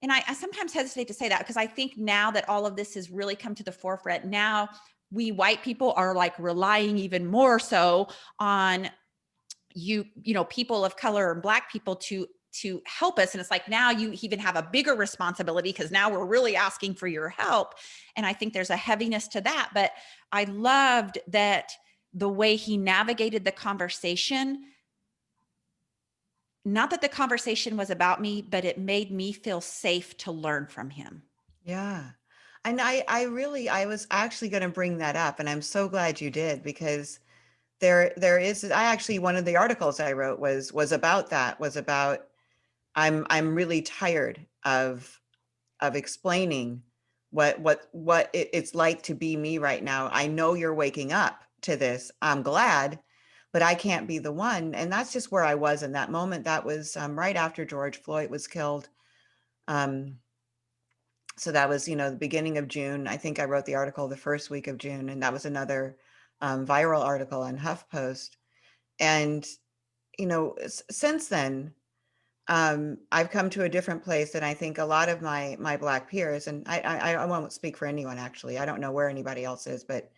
And I sometimes hesitate to say that because I think now that all of this has really come to the forefront, now we white people are like relying even more so on people of color and Black people to help us. And it's like now you even have a bigger responsibility because now we're really asking for your help. And I think there's a heaviness to that. But I loved that the way he navigated the conversation, not that the conversation was about me, but it made me feel safe to learn from him. Yeah. And I was actually going to bring that up, and I'm so glad you did because there is, I actually, one of the articles I wrote was about that, was about, I'm really tired of explaining what it's like to be me right now. I know you're waking up to this. I'm glad, but I can't be the one. And that's just where I was in that moment. That was right after George Floyd was killed. Um, so that was, the beginning of June. I think I wrote the article the first week of June, and that was another viral article on HuffPost. And since then, I've come to a different place than I think a lot of my Black peers, and I won't speak for anyone actually. I don't know where anybody else is, but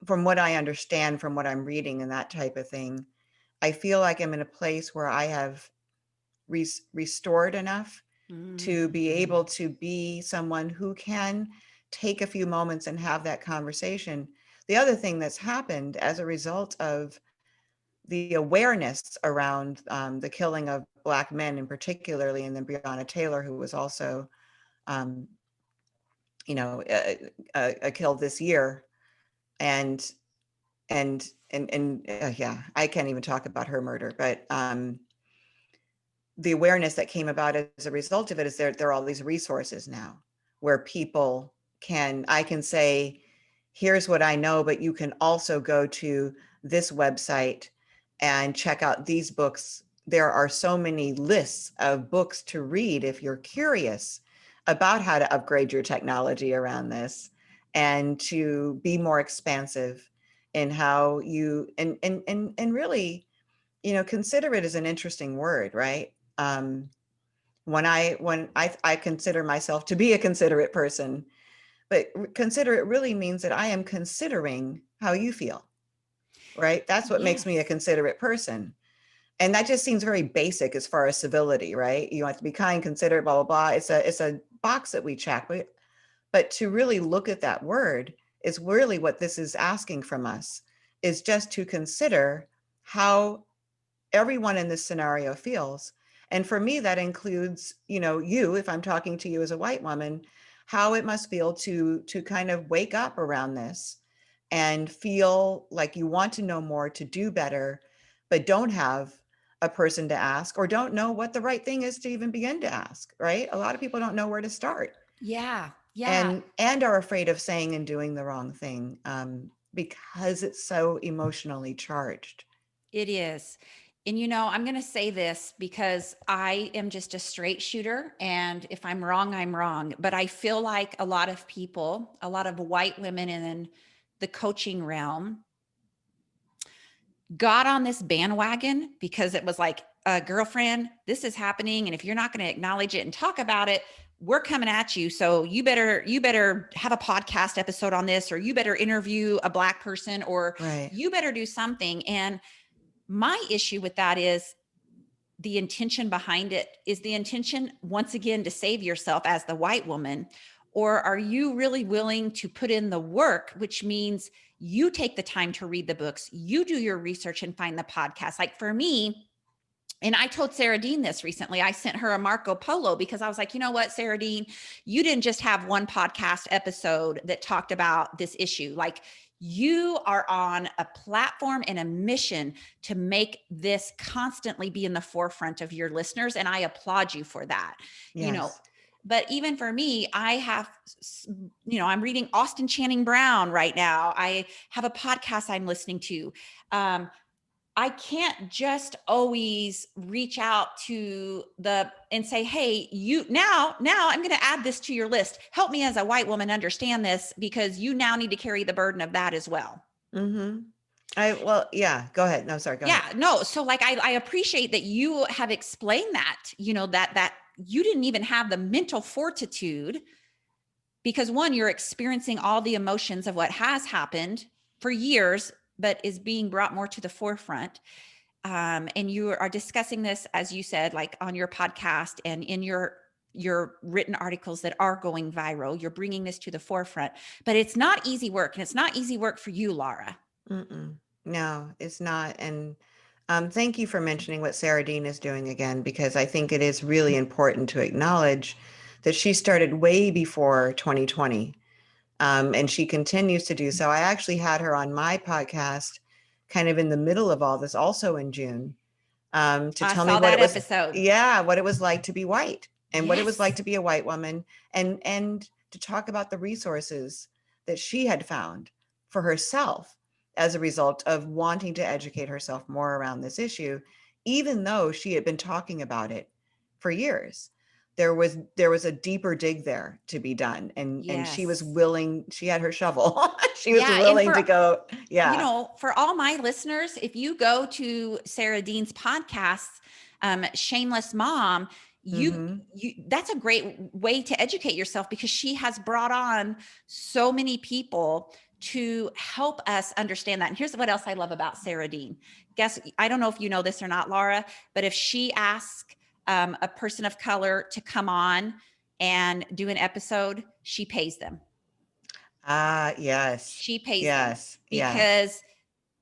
from what I understand, from what I'm reading and that type of thing, I feel like I'm in a place where I have restored enough to be Mm. able to be someone who can take a few moments and have that conversation. The other thing that's happened as a result of the awareness around the killing of Black men, and particularly, and then Breonna Taylor, who was also, um, killed this year, and yeah, I can't even talk about her murder, but the awareness that came about as a result of it is there are all these resources now where people I can say, here's what I know, but you can also go to this website and check out these books. There are so many lists of books to read if you're curious about how to upgrade your technology around this and to be more expansive in how you and really, considerate is an interesting word, right? When I consider myself to be a considerate person, but considerate really means that I am considering how you feel, right? That's what makes me a Yes. considerate person. And that just seems very basic as far as civility, right? You have to be kind, considerate, blah, blah, blah. It's a box that we check. But to really look at that word is really what this is asking from us, is just to consider how everyone in this scenario feels. And for me, that includes, you, if I'm talking to you as a white woman, how it must feel to kind of wake up around this and feel like you want to know more, to do better, but don't have a person to ask, or don't know what the right thing is to even begin to ask, right? A lot of people don't know where to start, Yeah. Yeah. and are afraid of saying and doing the wrong thing, because it's so emotionally charged. It is. And I'm going to say this because I am just a straight shooter. And if I'm wrong, I'm wrong. But I feel like a lot of people, a lot of white women in the coaching realm, got on this bandwagon because it was like, girlfriend, this is happening. And if you're not going to acknowledge it and talk about it, we're coming at you. So you better have a podcast episode on this, or you better interview a Black person, or Right. you better do something. And my issue with that is the intention behind it. Is the intention, once again, to save yourself as the white woman? Or are you really willing to put in the work, which means you take the time to read the books, you do your research and find the podcast? Like for me, And I told Sarah Dean this recently. I sent her a Marco Polo because I was like, you know what, Sarah Dean, you didn't just have one podcast episode that talked about this issue. Like, you are on a platform and a mission to make this constantly be in the forefront of your listeners. And I applaud you for that. You know, Yes. but even for me, I have, I'm reading Austin Channing Brown right now. I have a podcast I'm listening to. I can't just always reach out to and say, hey, now I'm going to add this to your list. Help me as a white woman understand this, because you now need to carry the burden of that as well. Mm-hmm. Yeah, go ahead. No, sorry, go ahead. Yeah, no. So like, I appreciate that you have explained that, that you didn't even have the mental fortitude, because one, you're experiencing all the emotions of what has happened for years, but is being brought more to the forefront. And you are discussing this, as you said, like on your podcast and in your written articles that are going viral. You're bringing this to the forefront, but it's not easy work, and it's not easy work for you, Laura. Mm-mm. No, it's not. And thank you for mentioning what Sarah Dean is doing again, because I think it is really important to acknowledge that she started way before 2020. And she continues to do so. I actually had her on my podcast kind of in the middle of all this, also in June, to I tell me saw what that it was, episode. what it was like to be white, and what it was like Yes. to be a white woman, and to talk about the resources that she had found for herself as a result of wanting to educate herself more around this issue, even though she had been talking about it for years. There was a deeper dig there to be done, and she was Yes. willing. She had her shovel. She was Yeah. And willing to go. Yeah. for all my listeners, if you go to Sarah Dean's podcast, Shameless Mom, Mm-hmm. that's a great way to educate yourself, because she has brought on so many people to help us understand that. And here's what else I love about Sarah Dean. I don't know if you know this or not, Laura, but if she asks a person of color to come on and do an episode, she pays them. Ah, yes. She pays them Yes. Yes. because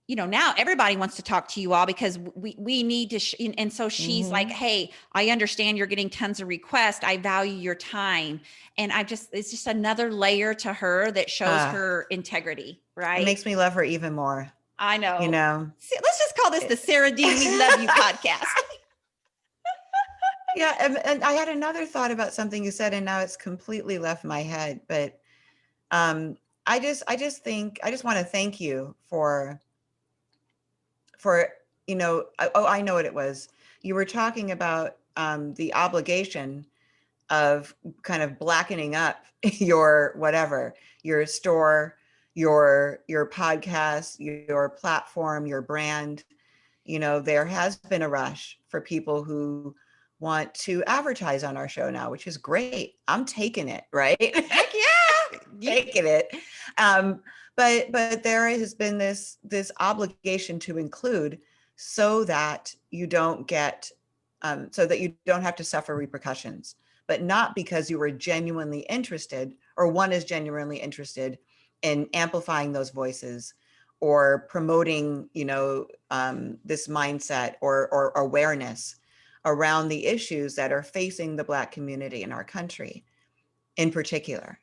now everybody wants to talk to you all, because we need to, and so she's like, Mm-hmm. hey, I understand you're getting tons of requests. I value your time. And it's just another layer to her that shows Ah, her integrity, it right? makes me love her even more, I you know. know. Let's just call this the Sarah Dean We Love You podcast. Yeah, and I had another thought about something you said, and now it's completely left my head. But um, I just want to thank you for I know what it was. You were talking about the obligation of kind of blackening up your whatever, your store, your podcast, your platform, your brand. There has been a rush for people who want to advertise on our show now, which is great. I'm taking it, right? Heck yeah. Taking it. Um, but there has been this obligation to include, so that you don't get so that you don't have to suffer repercussions, but not because you were genuinely interested, or one is genuinely interested in amplifying those voices, or promoting, this mindset or awareness around the issues that are facing the Black community in our country in particular.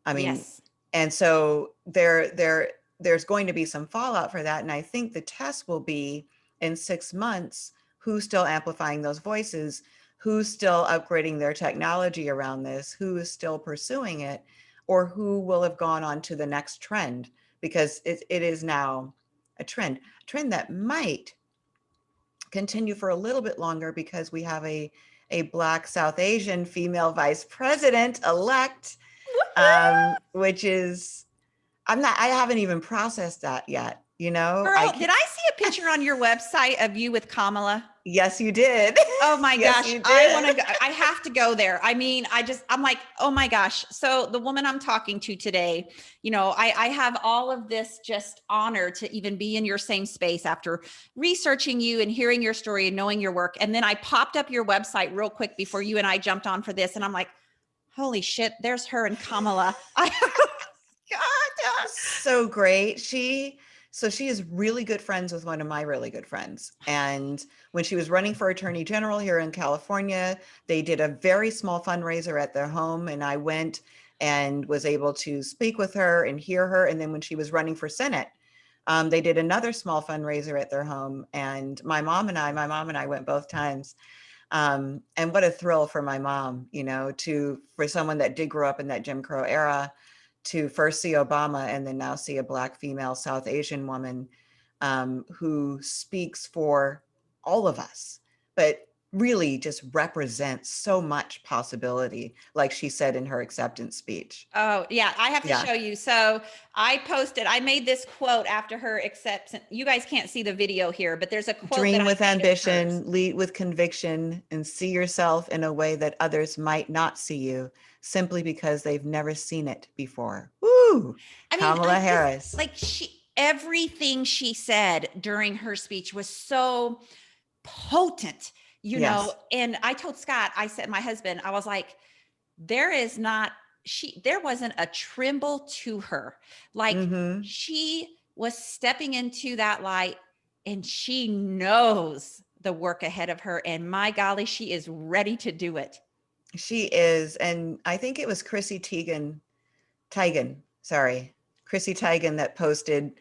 I mean, Yes. and so there's going to be some fallout for that. And I think the test will be, in 6 months, who's still amplifying those voices, who's still upgrading their technology around this, who is still pursuing it, or who will have gone on to the next trend, because it is now a trend that might continue for a little bit longer, because we have a Black South Asian female vice president elect, which is, I haven't even processed that yet. I Girl, can't. did I see a picture on your website of you with Kamala? Yes, you did. Oh my Yes, gosh, you I want to did. go. I have to go there. I mean, I'm like, oh my gosh. So the woman I'm talking to today, I have all of this just honor to even be in your same space after researching you and hearing your story and knowing your work. And then I popped up your website real quick before you and I jumped on for this. And I'm like, holy shit, there's her and Kamala. God. So great. So she is really good friends with one of my really good friends. And when she was running for Attorney General here in California, they did a very small fundraiser at their home. And I went and was able to speak with her and hear her. And then when she was running for Senate, they did another small fundraiser at their home. And my mom and I went both times. And what a thrill for my mom, for someone that did grow up in that Jim Crow era, to first see Obama and then now see a Black female South Asian woman who speaks for all of us, but really just represents so much possibility, like she said in her acceptance speech. Oh, yeah, I have to Yeah. show you. So I made this quote after her acceptance. You guys can't see the video here, but there's a quote that Dream I with made of hers. ambition, lead with conviction, and see yourself in a way that others might not see you simply because they've never seen it before. Woo! I mean, Kamala Harris. everything she said during her speech was so potent, Yes. and I told Scott, I said, my husband, I was like, there wasn't a tremble to her. Like, Mm-hmm. she was stepping into that light, and she knows the work ahead of her. And my golly, she is ready to do it. She is. And I think it was Chrissy Teigen that posted,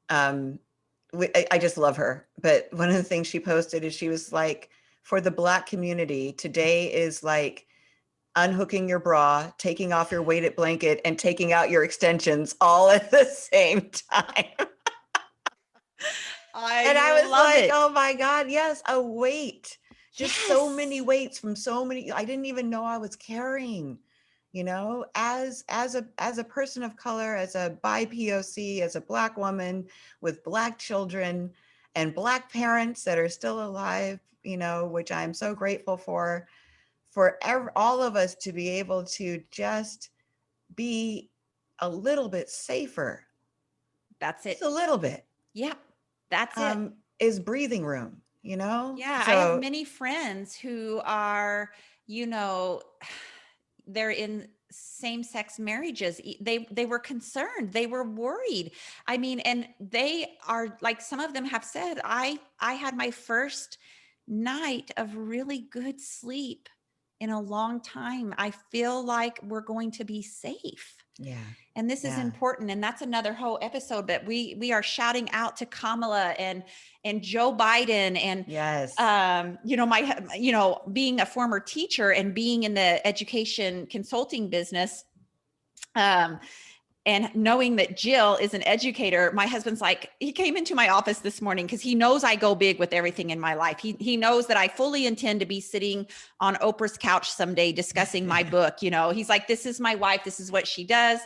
I just love her. But one of the things she posted is she was like, for the Black community, today is like unhooking your bra, taking off your weighted blanket, and taking out your extensions all at the same time. And I I was love like, it. oh my God, yes, a weight. Just so many Yes. weights from so many, I didn't even know I was carrying, as a person of color, as a BIPOC, as a Black woman with Black children and Black parents that are still alive, which I'm so grateful for all of us to be able to just be a little bit safer, That's just it. a little bit, Yep. That's it. is breathing room. Yeah, I have So many friends who are, you know, they're in same-sex marriages. They were concerned. They were worried. I mean, and they are like, some of them have said, I had my first night of really good sleep in a long time. I feel like we're going to be safe. yeah, And this is yeah, important, and that's another whole episode. But we are shouting out to Kamala and Joe Biden, and yes. being a former teacher and being in the education consulting business, um, and knowing that Jill is an educator. My husband's like, he came into my office this morning because he knows I go big with everything in my life. He knows that I fully intend to be sitting on Oprah's couch someday discussing my book. He's like, this is my wife. This is what she does.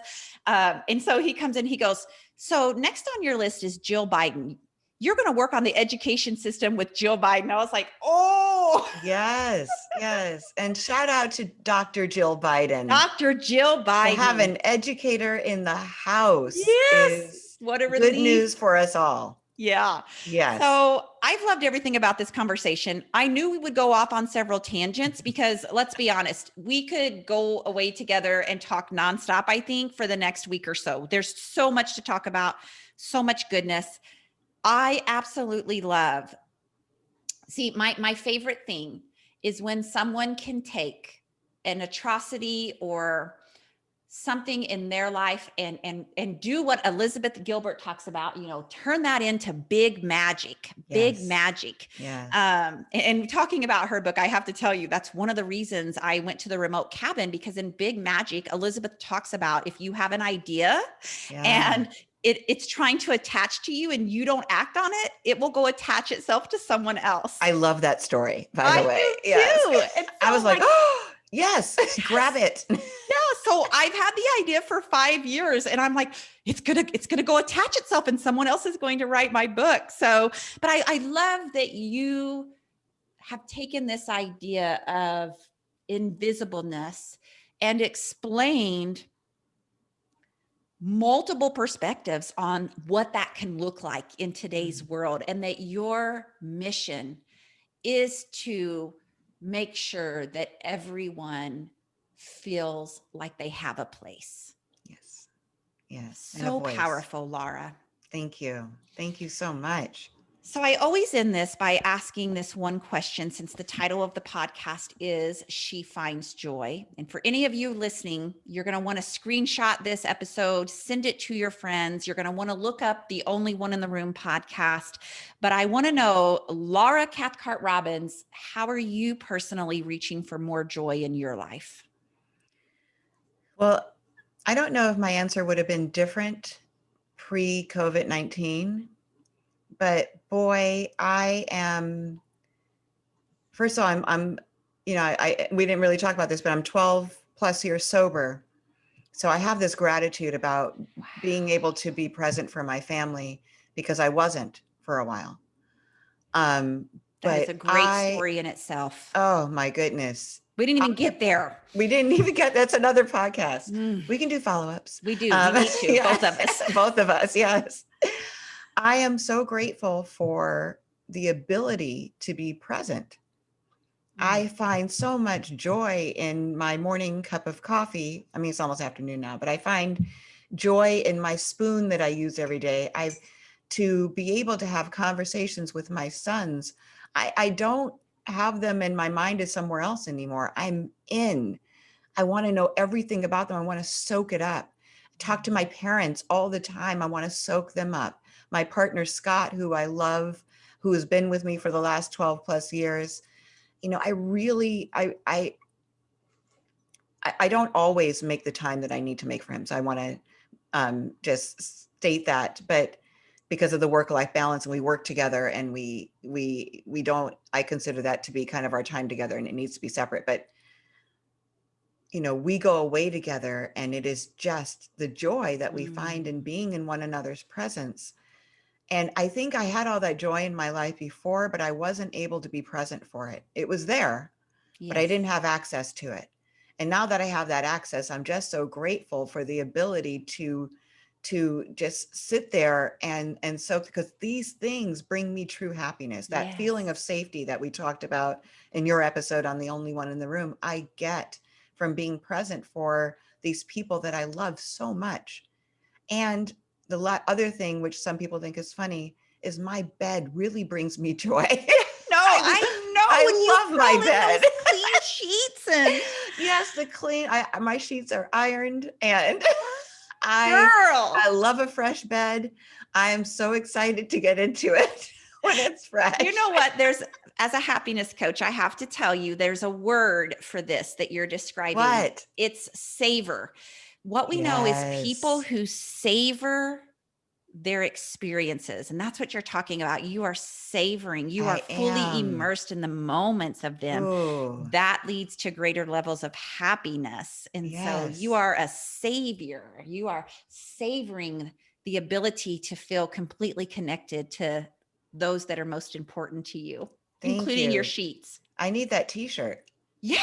And so he comes in, he goes, so next on your list is Jill Biden. You're going to work on the education system with Jill Biden. I was like, oh, Yes, yes. And shout out to Dr. Jill Biden. Dr. Jill To have Biden. an educator in the house Yes. is What a good relief. news for us all. Yeah. Yes. So I've loved everything about this conversation. I knew we would go off on several tangents because, let's be honest, we could go away together and talk nonstop, I think, for the next week or so. There's so much to talk about, so much goodness. I absolutely love. See, my favorite thing is when someone can take an atrocity or something in their life and do what Elizabeth Gilbert talks about, turn that into big magic. Yes. Yes. And talking about her book, I have to tell you, that's one of the reasons I went to the remote cabin, because in Big Magic, Elizabeth talks about, if you have an idea Yeah. and it's trying to attach to you and you don't act on it, it will go attach itself to someone else. I love that story, by I the way. do Yes. too. And I so was like, oh, yes, grab it. yeah, so I've had the idea for 5 years, and I'm like, it's gonna go attach itself, and someone else is going to write my book. So, but I love that you have taken this idea of invisibleness and explained multiple perspectives on what that can look like in today's world, and that your mission is to make sure that everyone feels like they have a place. Yes. Yes. And a So voice. powerful, Laura. Thank you. Thank you so much. So I always end this by asking this one question, since the title of the podcast is She Finds Joy. And for any of you listening, you're going to want to screenshot this episode, send it to your friends. You're going to want to look up the Only One in the Room podcast. But I want to know, Laura Cathcart Robbins, how are you personally reaching for more joy in your life? Well, I don't know if my answer would have been different pre-COVID-19, but boy, first of all, I'm, we didn't really talk about this, but I'm 12 plus years sober. So I have this gratitude about being able to be present for my family, because I wasn't for a while. That is a great story in itself. Oh my goodness. We didn't even get there. We didn't even get, that's another podcast. We can do follow-ups. We do. We need to, yes, both of us. Both of us, yes. I am so grateful for the ability to be present. I find so much joy in my morning cup of coffee. I mean, it's almost afternoon now, but I find joy in my spoon that I use every day. To be able to have conversations with my sons. I don't have them in my mind is somewhere else anymore. I want to know everything about them. I want to soak it up. Talk to my parents all the time. I want to soak them up. My partner, Scott, who I love, who has been with me for the last 12 plus years. I don't always make the time that I need to make for him. So I want to just state that, but because of the work-life balance, and we work together, and we don't, I consider that to be kind of our time together, and it needs to be separate. But, we go away together, and it is just the joy that we find in being in one another's presence. And I think I had all that joy in my life before, but I wasn't able to be present for it. It was there, but I didn't have access to it. And now that I have that access, I'm just so grateful for the ability to just sit there and soak, because these things bring me true happiness. That feeling of safety that we talked about in your episode on The Only One in the Room, I get from being present for these people that I love so much. And the other thing, which some people think is funny, is my bed really brings me joy. No, I know. I love my bed. Clean sheets and yes, my sheets are ironed, and I love a fresh bed. I am so excited to get into it when it's fresh. You know what? As a happiness coach, I have to tell you, there's a word for this that you're describing. What? It's savor. What we know is people who savor their experiences. And that's what you're talking about. You are savoring. You are fully immersed in the moments of them. Ooh. That leads to greater levels of happiness. And so you are a savior. You are savoring the ability to feel completely connected to those that are most important to you, including your sheets. I need that t-shirt. Yeah.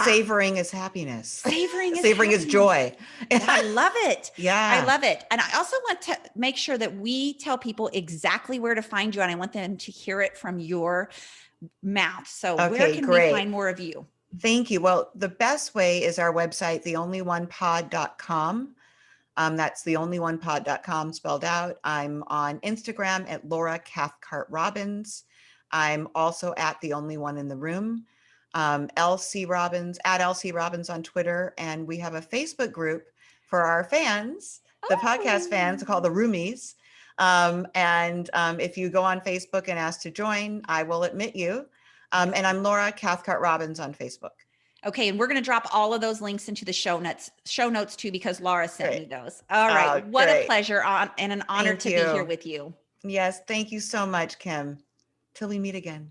Savoring is happiness. Savoring is joy. I love it. Yeah. I love it. And I also want to make sure that we tell people exactly where to find you. And I want them to hear it from your mouth. So where can we find more of you? Thank you. Well, the best way is our website, theonlyonepod.com. That's theonlyonepod.com spelled out. I'm on Instagram at Laura Cathcart Robbins. I'm also at The Only One in the Room. LC Robbins, at LC Robbins on Twitter. And we have a Facebook group for our fans, the podcast fans, called the Roomies. If you go on Facebook and ask to join, I will admit you. And I'm Laura Cathcart Robbins on Facebook. Okay. And we're going to drop all of those links into the show notes too, because Laura sent me those. All right. What a pleasure and an honor to be here with you. Yes. Thank you so much, Kim. Till we meet again.